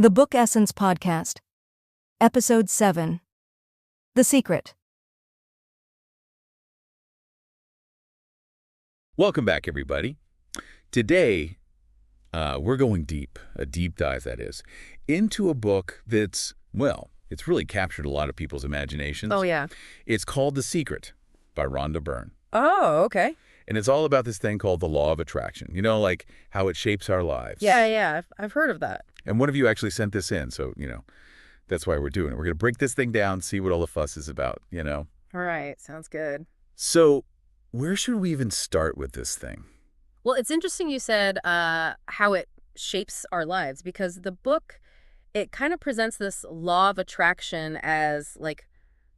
The Book Essence Podcast. Ep.7. The Secret. Welcome back, everybody. Today, we're going deep, a deep dive, that is, into a book that's, well, it's really captured a lot of people's imaginations. Oh, yeah. It's called The Secret by Rhonda Byrne. Oh, okay. And it's all about this thing called the law of attraction, like how it shapes our lives. Yeah. I've heard of that. And one of you actually sent this in, so, that's why we're doing it. We're going to break this thing down, see what all the fuss is about, All right. Sounds good. So where should we even start with this thing? Well, it's interesting you said how it shapes our lives, because the book, it kind of presents this law of attraction as like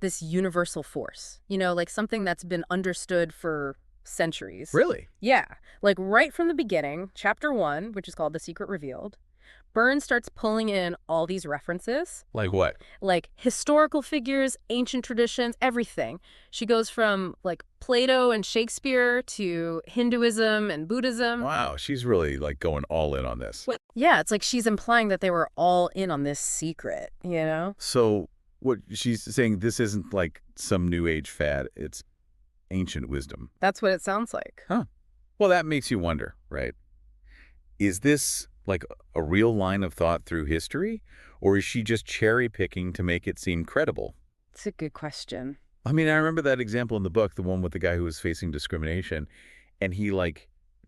this universal force, like something that's been understood for centuries. Really? Yeah. Like right from the beginning, chapter 1, which is called The Secret Revealed, Byrne starts pulling in all these references. Like what? Like historical figures, ancient traditions, everything. She goes from like Plato and Shakespeare to Hinduism and Buddhism. Wow, she's really going all in on this. Yeah, it's like she's implying that they were all in on this secret, So what she's saying, this isn't like some new age fad, it's ancient wisdom. That's what it sounds like. Huh. Well, that makes you wonder, right? Is this like a real line of thought through history, or is she just cherry picking to make it seem credible? It's a good question. I mean, I remember that example in the book, the one with the guy who was facing discrimination, and he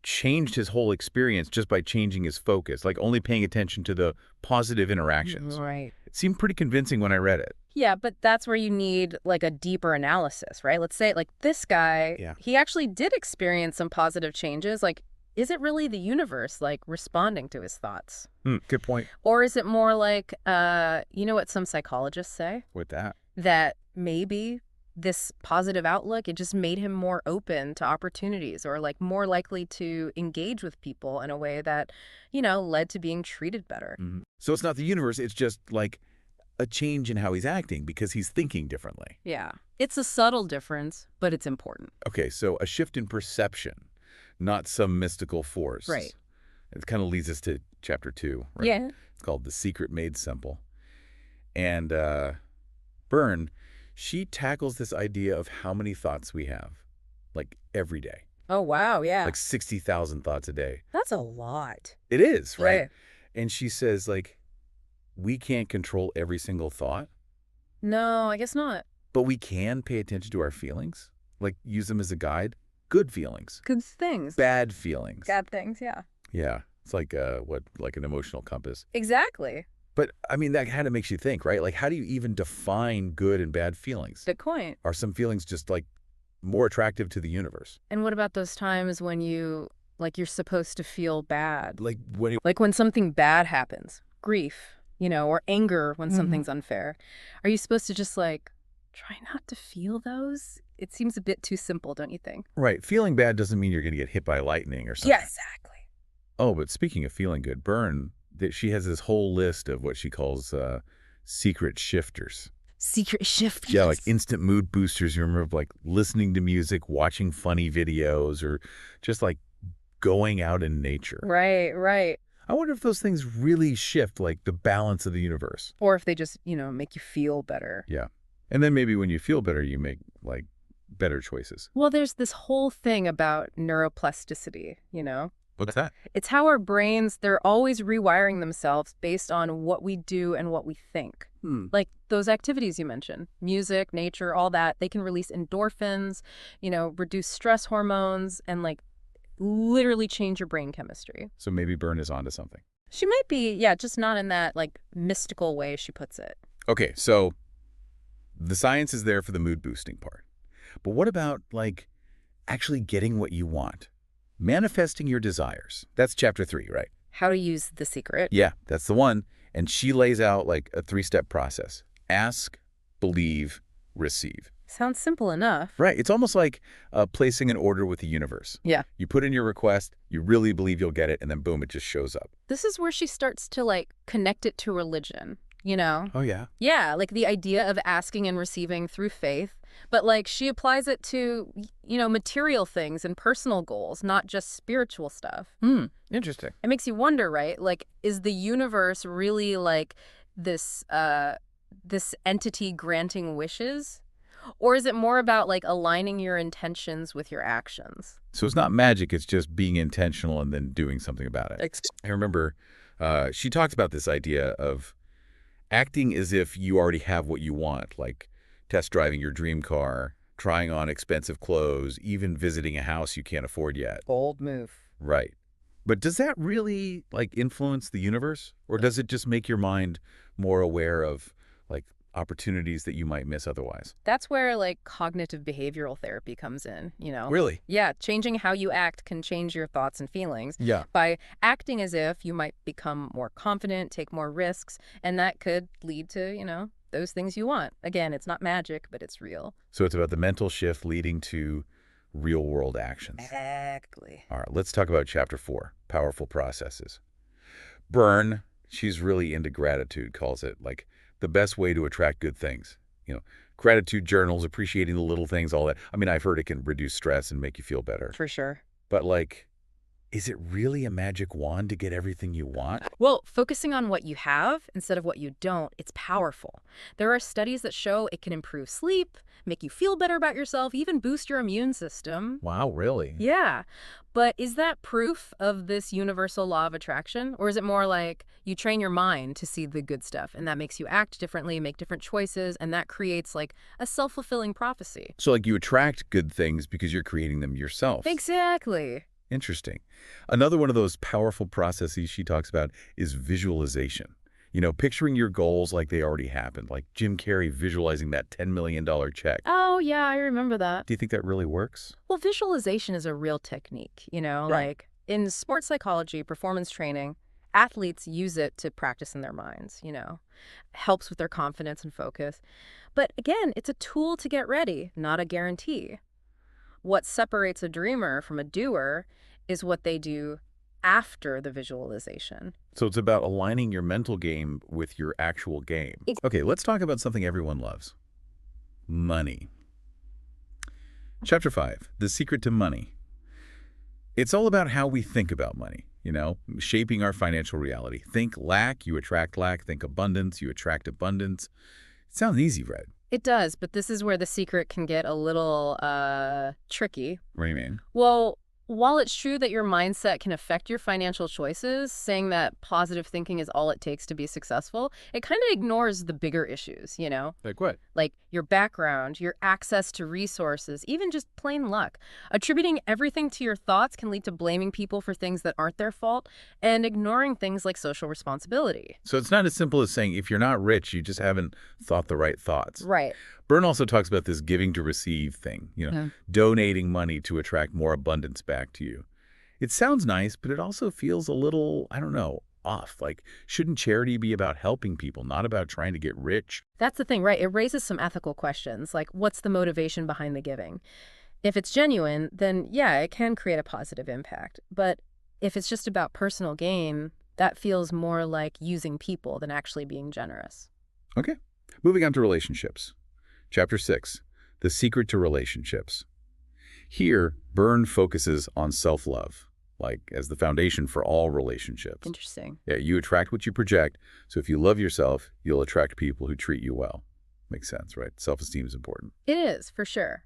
changed his whole experience just by changing his focus, only paying attention to the positive interactions. Right. It seemed pretty convincing when I read it. Yeah, but that's where you need a deeper analysis, right? Let's say this guy, he actually did experience some positive changes. Is it really the universe responding to his thoughts? Good point. Or is it more like, what some psychologists say? With that? That maybe this positive outlook, it just made him more open to opportunities, or more likely to engage with people in a way that, led to being treated better. Mm-hmm. So it's not the universe, it's just a change in how he's acting because he's thinking differently. Yeah. It's a subtle difference, but it's important. Okay, so a shift in perception, not some mystical force. Right. It kind of leads us to chapter 2, right? Yeah. It's called The Secret Made Simple. And Byrne, she tackles this idea of how many thoughts we have, every day. Oh, wow, yeah. 60,000 thoughts a day. That's a lot. It is, right? Yeah. And she says, we can't control every single thought. No, I guess not. But we can pay attention to our feelings, use them as a guide. Good feelings. Good things. Bad feelings. Bad things, yeah. Yeah. It's like an emotional compass. Exactly. But, I mean, that kind of makes you think, right? How do you even define good and bad feelings? Good point. Are some feelings just, more attractive to the universe? And what about those times when you're supposed to feel bad? When something bad happens, grief, or anger when something's unfair. Are you supposed to just, try not to feel those? It seems a bit too simple, don't you think? Right. Feeling bad doesn't mean you're going to get hit by lightning or something. Yeah, exactly. Oh, but speaking of feeling good, Byrne, she has this whole list of what she calls secret shifters. Secret shifters? Yeah, instant mood boosters. You remember, listening to music, watching funny videos, or just, going out in nature. Right. I wonder if those things really shift, the balance of the universe. Or if they just, make you feel better. Yeah. And then maybe when you feel better, you make, better choices. Well, there's this whole thing about neuroplasticity, What's that? It's how our brains, they're always rewiring themselves based on what we do and what we think. Those activities you mentioned, music, nature, all that, they can release endorphins, reduce stress hormones, and literally change your brain chemistry. So maybe Byrne is onto something. She might be, yeah, just not in that mystical way she puts it. Okay, so the science is there for the mood boosting part. But what about actually getting what you want? Manifesting your desires. That's chapter 3, right? How to use the secret. Yeah, that's the one. And she lays out a 3-step process. Ask, believe, receive. Sounds simple enough. Right. It's almost like placing an order with the universe. Yeah. You put in your request, you really believe you'll get it, and then boom, it just shows up. This is where she starts to connect it to religion. you know? Oh, yeah. Yeah, like the idea of asking and receiving through faith. But like she applies it to, material things and personal goals, not just spiritual stuff. Interesting. It makes you wonder, right? Like, is the universe really like this entity granting wishes? Or is it more about like aligning your intentions with your actions? So it's not magic, it's just being intentional and then doing something about it. I remember she talks about this idea of acting as if you already have what you want, like test driving your dream car, trying on expensive clothes, even visiting a house you can't afford yet. Bold move. Right. But does that really influence the universe? Or does it just make your mind more aware of opportunities that you might miss otherwise? That's where like cognitive behavioral therapy comes in. Really? Yeah, changing how you act can change your thoughts and feelings. Yeah. By acting as if, you might become more confident, take more risks, and that could lead to, those things you want. Again, it's not magic, but it's real. So it's about the mental shift leading to real-world actions. Exactly. All right, let's talk about Chapter 4, Powerful Processes. Byrne, she's really into gratitude, calls it the best way to attract good things. Gratitude journals, appreciating the little things, all that. I mean, I've heard it can reduce stress and make you feel better. For sure. But is it really a magic wand to get everything you want? Well, focusing on what you have instead of what you don't, it's powerful. There are studies that show it can improve sleep, make you feel better about yourself, even boost your immune system. Wow, really? Yeah. But is that proof of this universal law of attraction? Or is it more like you train your mind to see the good stuff and that makes you act differently, make different choices, and that creates a self-fulfilling prophecy? So you attract good things because you're creating them yourself. Exactly. Interesting. Another one of those powerful processes she talks about is visualization. Picturing your goals like they already happened, like Jim Carrey visualizing that $10 million check. Oh, yeah, I remember that. Do you think that really works? Well, visualization is a real technique, Right. Like in sports psychology, performance training, athletes use it to practice in their minds, helps with their confidence and focus. But again, it's a tool to get ready, not a guarantee. What separates a dreamer from a doer is what they do after the visualization. So it's about aligning your mental game with your actual game. Okay, let's talk about something everyone loves. Money. Chapter 5, The Secret to Money. It's all about how we think about money, shaping our financial reality. Think lack, you attract lack. Think abundance, you attract abundance. It sounds easy, Red. It does, but this is where the secret can get a little tricky. What do you mean? Well, while it's true that your mindset can affect your financial choices, saying that positive thinking is all it takes to be successful, it kind of ignores the bigger issues, Like what? Like your background, your access to resources, even just plain luck. Attributing everything to your thoughts can lead to blaming people for things that aren't their fault and ignoring things like social responsibility. So it's not as simple as saying if you're not rich, you just haven't thought the right thoughts. Right. Byrne also talks about this giving to receive thing, donating money to attract more abundance back to you. It sounds nice, but it also feels a little, off. Shouldn't charity be about helping people, not about trying to get rich? That's the thing, right? It raises some ethical questions, like what's the motivation behind the giving? If it's genuine, then yeah, it can create a positive impact. But if it's just about personal gain, that feels more like using people than actually being generous. Okay. Moving on to relationships. Chapter 6, The Secret to Relationships. Here, Byrne focuses on self-love, as the foundation for all relationships. Interesting. Yeah, you attract what you project, so if you love yourself, you'll attract people who treat you well. Makes sense, right? Self-esteem is important. It is, for sure.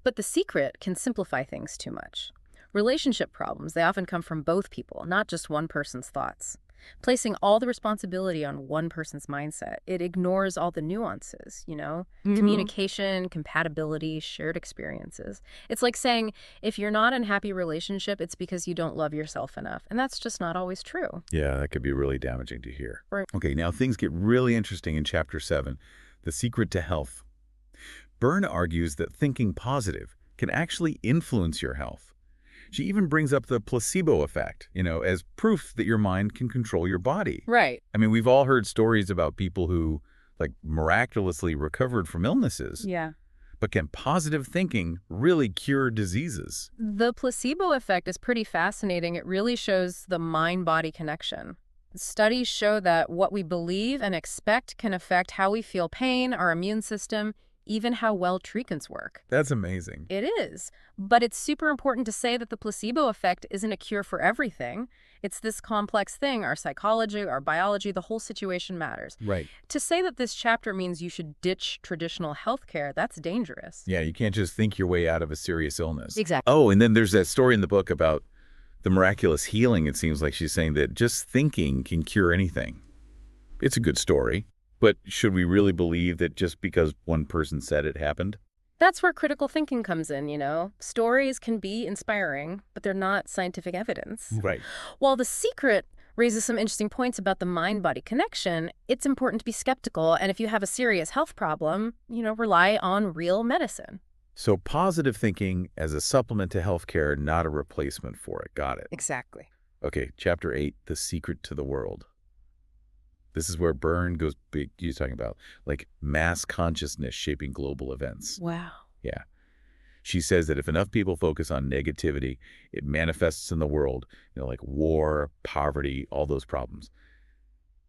But the secret can simplify things too much. Relationship problems, they often come from both people, not just one person's thoughts. Placing all the responsibility on one person's mindset, it ignores all the nuances, Communication, compatibility, shared experiences. It's like saying, if you're not in a happy relationship, it's because you don't love yourself enough. And that's just not always true. Yeah, that could be really damaging to hear. Right. Okay, now things get really interesting in Chapter 7, The Secret to Health. Byrne argues that thinking positive can actually influence your health. She even brings up the placebo effect, as proof that your mind can control your body. Right. I mean, we've all heard stories about people who, miraculously recovered from illnesses. Yeah. But can positive thinking really cure diseases? The placebo effect is pretty fascinating. It really shows the mind-body connection. Studies show that what we believe and expect can affect how we feel pain, our immune system, even how well treatments work. That's amazing. It is. But it's super important to say that the placebo effect isn't a cure for everything. It's this complex thing. Our psychology, our biology, the whole situation matters. Right. To say that this chapter means you should ditch traditional healthcare, that's dangerous. Yeah, you can't just think your way out of a serious illness. Exactly. Oh, and then there's that story in the book about the miraculous healing. It seems like she's saying that just thinking can cure anything. It's a good story, but should we really believe that just because one person said it happened? That's where critical thinking comes in, you know. Stories can be inspiring, but they're not scientific evidence. Right. While The Secret raises some interesting points about the mind-body connection, it's important to be skeptical, and if you have a serious health problem, rely on real medicine. So positive thinking as a supplement to healthcare, not a replacement for it. Got it. Exactly. Okay, Chapter 8, The Secret to the World. This is where Byrne goes big. He's talking about like mass consciousness shaping global events. Wow. Yeah. She says that if enough people focus on negativity, it manifests in the world, like war, poverty, all those problems.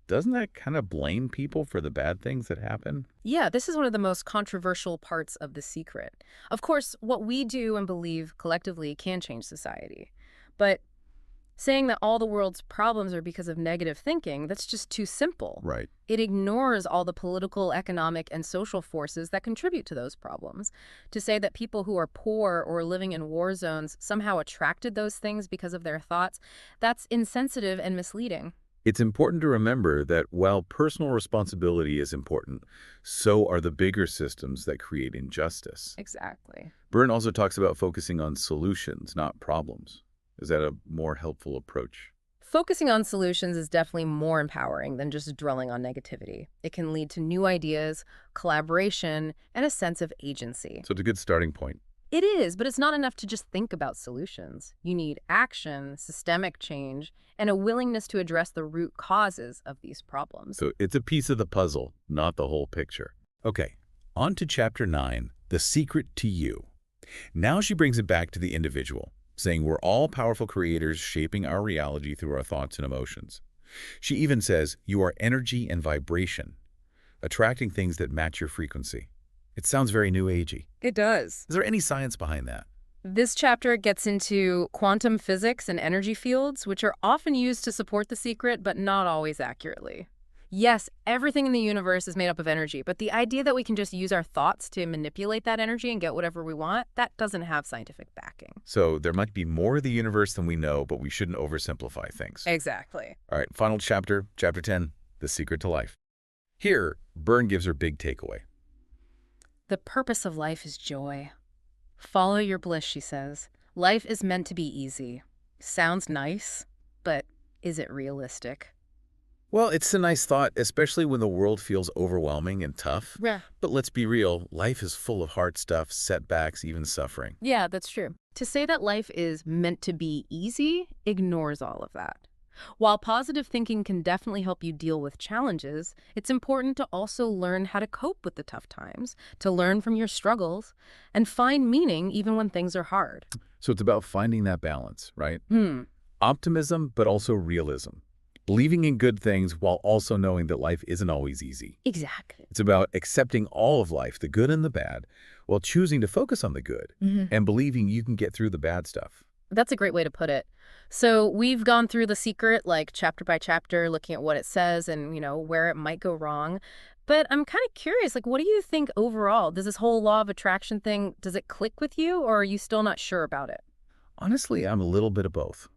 Doesn't that kind of blame people for the bad things that happen? Yeah, this is one of the most controversial parts of The Secret. Of course, what we do and believe collectively can change society. But saying that all the world's problems are because of negative thinking, that's just too simple. Right. It ignores all the political, economic, and social forces that contribute to those problems. To say that people who are poor or living in war zones somehow attracted those things because of their thoughts, that's insensitive and misleading. It's important to remember that while personal responsibility is important, so are the bigger systems that create injustice. Exactly. Byrne also talks about focusing on solutions, not problems. Is that a more helpful approach? Focusing on solutions is definitely more empowering than just dwelling on negativity. It can lead to new ideas, collaboration, and a sense of agency. So it's a good starting point. It is, but it's not enough to just think about solutions. You need action, systemic change, and a willingness to address the root causes of these problems. So it's a piece of the puzzle, not the whole picture. Okay, on to Chapter 9, The Secret to You. Now she brings it back to the individual, saying we're all powerful creators shaping our reality through our thoughts and emotions. She even says you are energy and vibration, attracting things that match your frequency. It sounds very new agey. It does. Is there any science behind that? This chapter gets into quantum physics and energy fields, which are often used to support The Secret, but not always accurately. Yes, everything in the universe is made up of energy, but the idea that we can just use our thoughts to manipulate that energy and get whatever we want, that doesn't have scientific backing. So there might be more of the universe than we know, but we shouldn't oversimplify things. Exactly. All right, final chapter, Chapter 10, The Secret to Life. Here, Byrne gives her big takeaway. The purpose of life is joy. Follow your bliss, she says. Life is meant to be easy. Sounds nice, but is it realistic? Well, it's a nice thought, especially when the world feels overwhelming and tough. Yeah. But let's be real, life is full of hard stuff, setbacks, even suffering. Yeah, that's true. To say that life is meant to be easy ignores all of that. While positive thinking can definitely help you deal with challenges, it's important to also learn how to cope with the tough times, to learn from your struggles, and find meaning even when things are hard. So it's about finding that balance, right? Optimism, but also realism. Believing in good things while also knowing that life isn't always easy. Exactly. It's about accepting all of life, the good and the bad, while choosing to focus on the good and believing you can get through the bad stuff. That's a great way to put it. So we've gone through The Secret, like chapter by chapter, looking at what it says and, where it might go wrong. But I'm kind of curious, what do you think overall? Does this whole law of attraction thing, does it click with you, or are you still not sure about it? Honestly, I'm a little bit of both.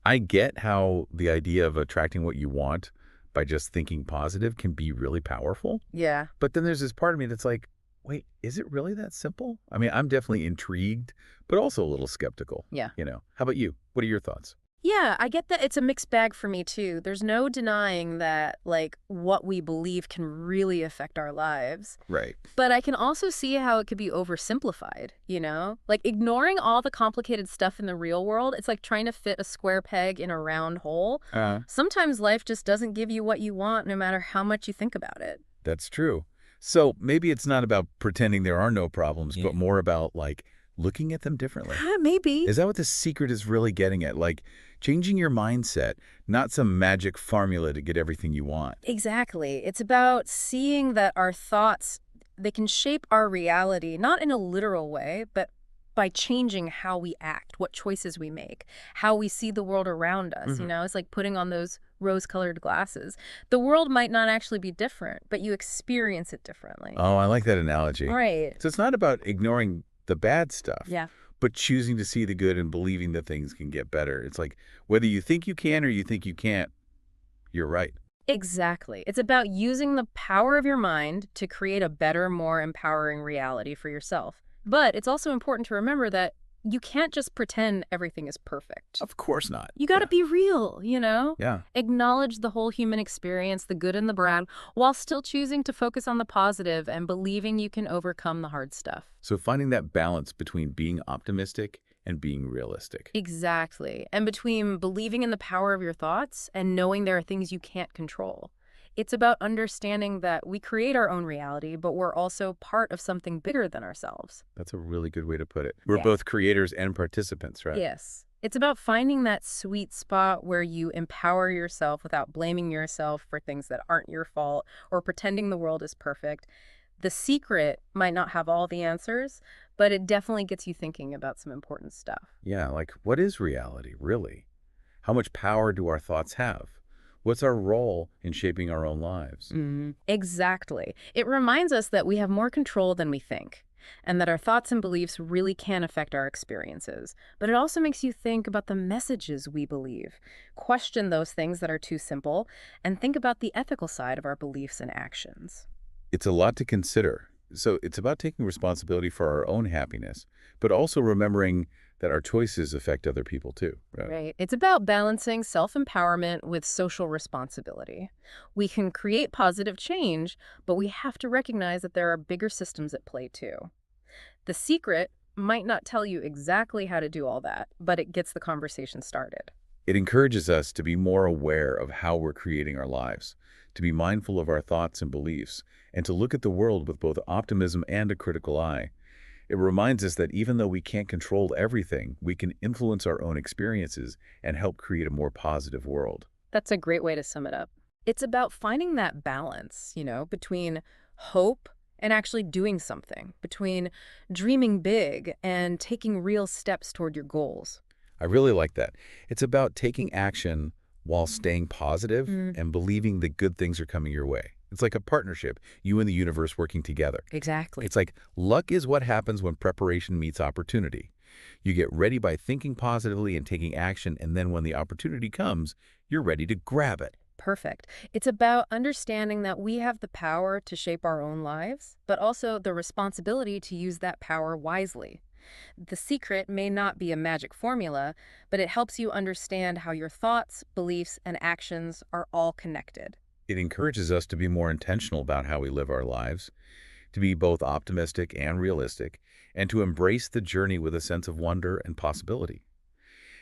I get how the idea of attracting what you want by just thinking positive can be really powerful. Yeah. But then there's this part of me that's like, wait, is it really that simple? I mean, I'm definitely intrigued, but also a little skeptical. Yeah. How about you? What are your thoughts? Yeah, I get that it's a mixed bag for me, too. There's no denying that, what we believe can really affect our lives. Right. But I can also see how it could be oversimplified, ignoring all the complicated stuff in the real world, it's like trying to fit a square peg in a round hole. Sometimes life just doesn't give you what you want, no matter how much you think about it. That's true. So maybe it's not about pretending there are no problems, but more about, looking at them differently. Maybe. Is that what The Secret is really getting at? Changing your mindset, not some magic formula to get everything you want. Exactly. It's about seeing that our thoughts, they can shape our reality, not in a literal way, but by changing how we act, what choices we make, how we see the world around us. It's like putting on those rose-colored glasses. The world might not actually be different, but you experience it differently. Oh, I like that analogy. Right. So it's not about ignoring the bad stuff, Yeah. but choosing to see the good and believing that things can get better. It's like whether you think you can or you think you can't, you're right. Exactly. It's about using the power of your mind to create a better, more empowering reality for yourself. But it's also important to remember that you can't just pretend everything is perfect. Of course not. You got to be real. Yeah. Acknowledge the whole human experience, the good and the bad, while still choosing to focus on the positive and believing you can overcome the hard stuff. So finding that balance between being optimistic and being realistic. Exactly. And between believing in the power of your thoughts and knowing there are things you can't control. It's about understanding that we create our own reality, but we're also part of something bigger than ourselves. That's a really good way to put it. We're Yeah. both creators and participants, right? Yes. It's about finding that sweet spot where you empower yourself without blaming yourself for things that aren't your fault or pretending the world is perfect. The secret might not have all the answers, but it definitely gets you thinking about some important stuff. Yeah, like what is reality, really? How much power do our thoughts have? What's our role in shaping our own lives? Exactly. It reminds us that we have more control than we think, and that our thoughts and beliefs really can affect our experiences. But it also makes you think about the messages we believe, question those things that are too simple, and think about the ethical side of our beliefs and actions. It's a lot to consider. So it's about taking responsibility for our own happiness, but also remembering that our choices affect other people too. Right? Right. It's about balancing self-empowerment with social responsibility. We can create positive change, but we have to recognize that there are bigger systems at play too. The secret might not tell you exactly how to do all that, but it gets the conversation started. It encourages us to be more aware of how we're creating our lives, to be mindful of our thoughts and beliefs, and to look at the world with both optimism and a critical eye. It reminds us that even though we can't control everything, we can influence our own experiences and help create a more positive world. That's a great way to sum it up. It's about finding that balance, between hope and actually doing something, between dreaming big and taking real steps toward your goals. I really like that. It's about taking action while staying positive and believing that good things are coming your way. It's like a partnership, you and the universe working together. Exactly. It's like luck is what happens when preparation meets opportunity. You get ready by thinking positively and taking action, and then when the opportunity comes, you're ready to grab it. Perfect. It's about understanding that we have the power to shape our own lives, but also the responsibility to use that power wisely. The secret may not be a magic formula, but it helps you understand how your thoughts, beliefs, and actions are all connected. It encourages us to be more intentional about how we live our lives, to be both optimistic and realistic, and to embrace the journey with a sense of wonder and possibility.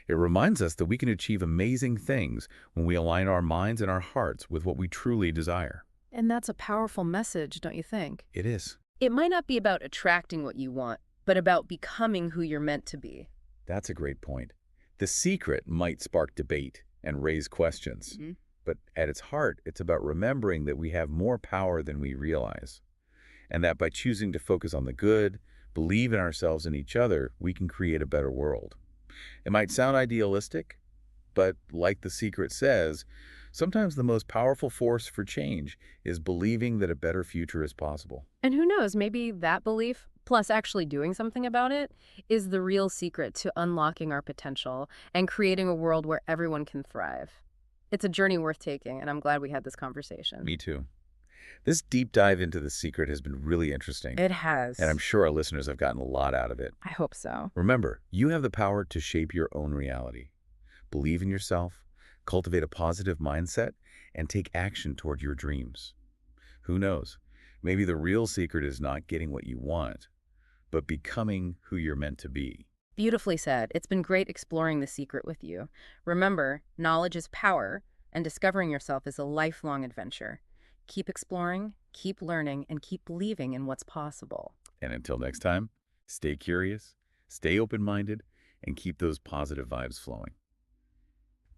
It reminds us that we can achieve amazing things when we align our minds and our hearts with what we truly desire. And that's a powerful message, don't you think? It is. It might not be about attracting what you want, but about becoming who you're meant to be. That's a great point. The secret might spark debate and raise questions, but at its heart, it's about remembering that we have more power than we realize, and that by choosing to focus on the good, believe in ourselves and each other, we can create a better world. It might sound idealistic, but like the secret says, sometimes the most powerful force for change is believing that a better future is possible. And who knows, maybe that belief, plus actually doing something about it, is the real secret to unlocking our potential and creating a world where everyone can thrive. It's a journey worth taking, and I'm glad we had this conversation. Me too. This deep dive into the secret has been really interesting, It has. and I'm sure our listeners have gotten a lot out of it. I hope so. Remember, you have the power to shape your own reality. Believe in yourself, cultivate a positive mindset, and take action toward your dreams. Who knows? Maybe the real secret is not getting what you want, but becoming who you're meant to be. Beautifully said. It's been great exploring the secret with you. Remember, knowledge is power, and discovering yourself is a lifelong adventure. Keep exploring, keep learning, and keep believing in what's possible. And until next time, stay curious, stay open-minded, and keep those positive vibes flowing.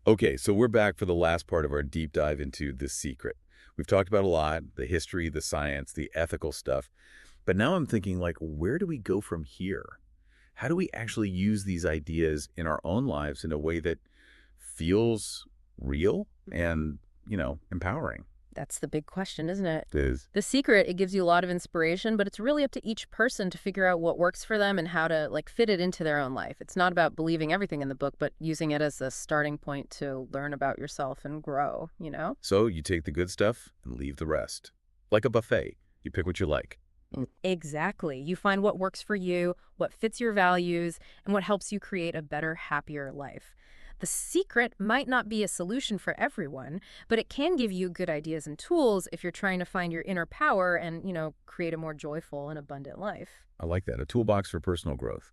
Okay, so we're back for the last part of our deep dive into The Secret. We've talked about a lot, the history, the science, the ethical stuff. But now I'm thinking, like, where do we go from here? How do we actually use these ideas in our own lives in a way that feels real and, empowering? That's the big question, isn't it? It is. The Secret, it gives you a lot of inspiration, but it's really up to each person to figure out what works for them and how to fit it into their own life. It's not about believing everything in the book, but using it as a starting point to learn about yourself and grow. So you take the good stuff and leave the rest. Like a buffet. You pick what you like. Exactly. You find what works for you, what fits your values, and what helps you create a better, happier life. The Secret might not be a solution for everyone, but it can give you good ideas and tools if you're trying to find your inner power and create a more joyful and abundant life. I like that. A toolbox for personal growth.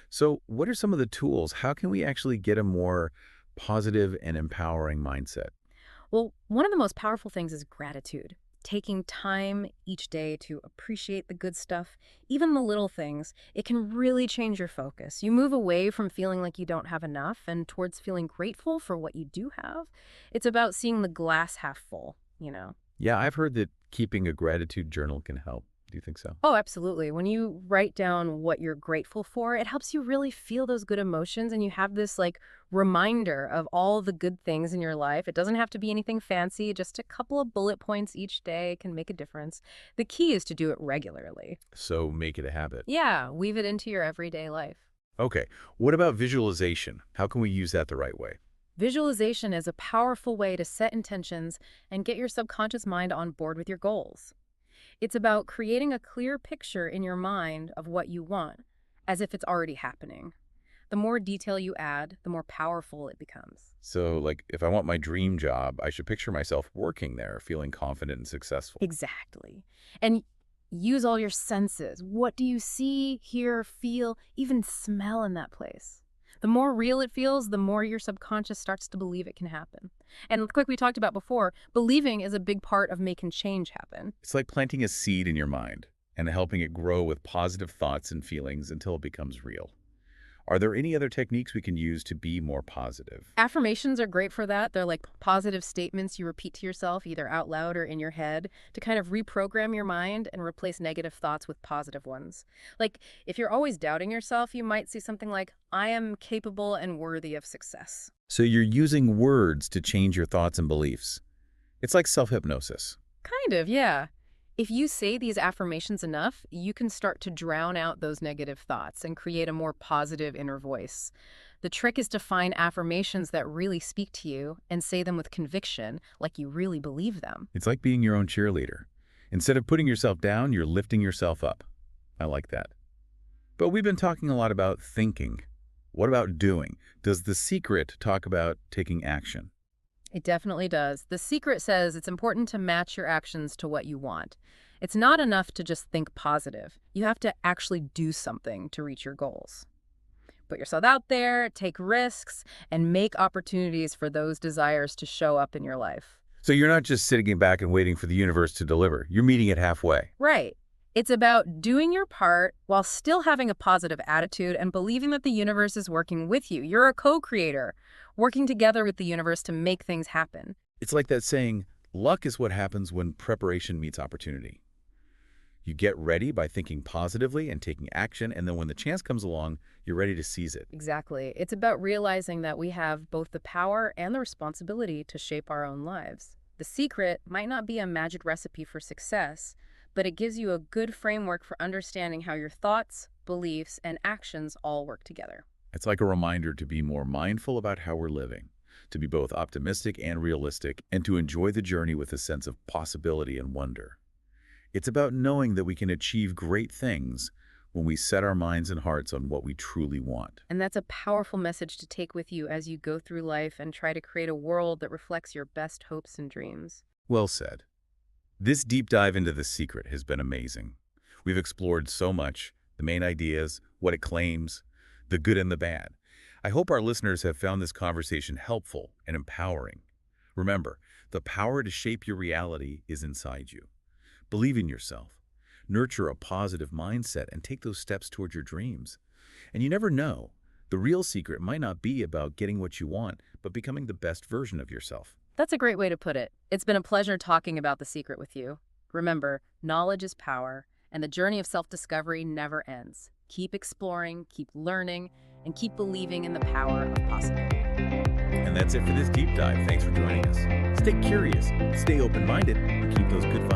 So what are some of the tools? How can we actually get a more positive and empowering mindset? Well, one of the most powerful things is gratitude. Taking time each day to appreciate the good stuff, even the little things, it can really change your focus. You move away from feeling like you don't have enough and towards feeling grateful for what you do have. It's about seeing the glass half full. Yeah, I've heard that keeping a gratitude journal can help. Do you think so? Oh, absolutely. When you write down what you're grateful for, it helps you really feel those good emotions and you have this reminder of all the good things in your life. It doesn't have to be anything fancy, just a couple of bullet points each day can make a difference. The key is to do it regularly. So make it a habit. Yeah, weave it into your everyday life. Okay, what about visualization? How can we use that the right way? Visualization is a powerful way to set intentions and get your subconscious mind on board with your goals. It's about creating a clear picture in your mind of what you want, as if it's already happening. The more detail you add, the more powerful it becomes. So, like, if I want my dream job, I should picture myself working there, feeling confident and successful. Exactly. And use all your senses. What do you see, hear, feel, even smell in that place? The more real it feels, the more your subconscious starts to believe it can happen. And like we talked about before, believing is a big part of making change happen. It's like planting a seed in your mind and helping it grow with positive thoughts and feelings until it becomes real. Are there any other techniques we can use to be more positive? Affirmations are great for that. They're like positive statements you repeat to yourself, either out loud or in your head, to kind of reprogram your mind and replace negative thoughts with positive ones. Like, if you're always doubting yourself, you might see something like, I am capable and worthy of success. So you're using words to change your thoughts and beliefs. It's like self-hypnosis. Kind of, yeah. If you say these affirmations enough, you can start to drown out those negative thoughts and create a more positive inner voice. The trick is to find affirmations that really speak to you and say them with conviction, like you really believe them. It's like being your own cheerleader. Instead of putting yourself down, you're lifting yourself up. I like that. But we've been talking a lot about thinking. What about doing? Does The Secret talk about taking action? It definitely does. The Secret says it's important to match your actions to what you want. It's not enough to just think positive. You have to actually do something to reach your goals. Put yourself out there, take risks, and make opportunities for those desires to show up in your life. So you're not just sitting back and waiting for the universe to deliver. You're meeting it halfway. Right. It's about doing your part while still having a positive attitude and believing that the universe is working with you. You're a co-creator, working together with the universe to make things happen. It's like that saying, luck is what happens when preparation meets opportunity. You get ready by thinking positively and taking action, and then when the chance comes along, you're ready to seize it. Exactly. It's about realizing that we have both the power and the responsibility to shape our own lives. The Secret might not be a magic recipe for success, but it gives you a good framework for understanding how your thoughts, beliefs, and actions all work together. It's like a reminder to be more mindful about how we're living, to be both optimistic and realistic, and to enjoy the journey with a sense of possibility and wonder. It's about knowing that we can achieve great things when we set our minds and hearts on what we truly want. And that's a powerful message to take with you as you go through life and try to create a world that reflects your best hopes and dreams. Well said. This deep dive into The Secret has been amazing. We've explored so much, the main ideas, what it claims, the good and the bad. I hope our listeners have found this conversation helpful and empowering. Remember, the power to shape your reality is inside you. Believe in yourself, nurture a positive mindset, and take those steps toward your dreams. And you never know, The real secret might not be about getting what you want, but becoming the best version of yourself. That's a great way to put it. It's been a pleasure talking about The Secret with you. Remember, knowledge is power, and the journey of self-discovery never ends. Keep exploring, keep learning, and keep believing in the power of possibility. And that's it for this deep dive. Thanks for joining us. Stay curious, stay open-minded, and keep those good